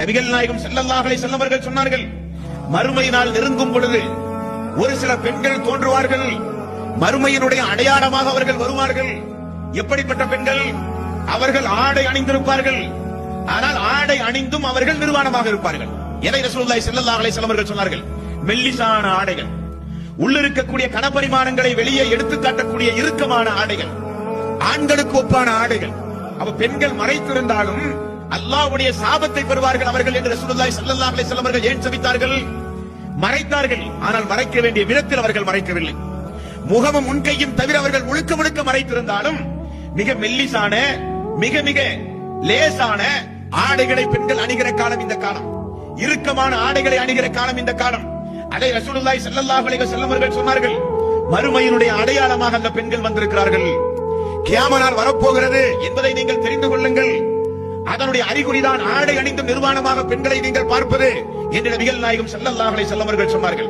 நபிகள் நாயகம் ஸல்லல்லாஹு அலைஹி வஸல்லம் அவர்கள் சொன்னார்கள், மறுமை நாள் நெருங்கும் பொழுது ஒரு சில பெண்கள் தோன்றுவார்கள், மறுமையினுடைய அடையாளமாக அவர்கள் வருவார்கள். எப்படிப்பட்ட பெண்கள்? அவர்கள் ஆடை அணிந்திருப்பார்கள், ஆனால் ஆடை அணிந்தும் அவர்கள் நிர்வாணமாக இருப்பார்கள். எதை ரசூலுல்லாஹி ஸல்லல்லாஹு அலைஹி வஸல்லம் அவர்கள் சொன்னார்கள்? மெல்லிசான ஆடைகள், உள்ளிருக்கக்கூடிய கனபரிமாணங்களை வெளியே எடுத்து காட்டக்கூடிய இறுக்கமான ஆடைகள், ஆண்களுக்கு ஒப்பான ஆடைகள். அப்ப பெண்கள் மறைத்திருந்தாலும் அல்லாஹ்வுடைய சாபத்தை பெறுவார்கள் அவர்கள் என்று ரசூலுல்லாஹி ஸல்லல்லாஹு அலைஹி வஸல்லம் அவர்கள் ஏன் சபித்தார்கள்? மறைத்தார்கள், ஆனால் மறைக்க வேண்டிய விதத்தில் அவர்கள் மறைக்கவில்லை. முகமும் முன்கையும் தவிர அவர்கள் முழுக்க முழுக்க மறைத்திருந்தாலும் மிக மெல்லிசான, மிக மிக லேசான ஆடைகளை பெண்கள் அணிகிற காலம் இந்த காலம். இறுக்கமான ஆடைகளை அணிகிற காலம் இந்த காலம். அதை ரசூலுல்லாஹி ஸல்லல்லாஹு அலைஹி வஸல்லம் அவர்கள் சொன்னார்கள், மறுமையினுடைய அடையாளமாக அந்த பெண்கள் வந்திருக்கிறார்கள். கியாமத் நாள் வரப்போகிறது என்பதை நீங்கள் தெரிந்து கொள்ளுங்கள். அதனுடைய அறிகுறிதான் ஆடை அணிந்து நிர்வாணமாக பெண்களை நீங்கள் பார்ப்பது என்று நபிகள் நாயகம் ஸல்லல்லாஹு அலைஹி வஸல்லம் அவர்கள் சொன்னார்கள்.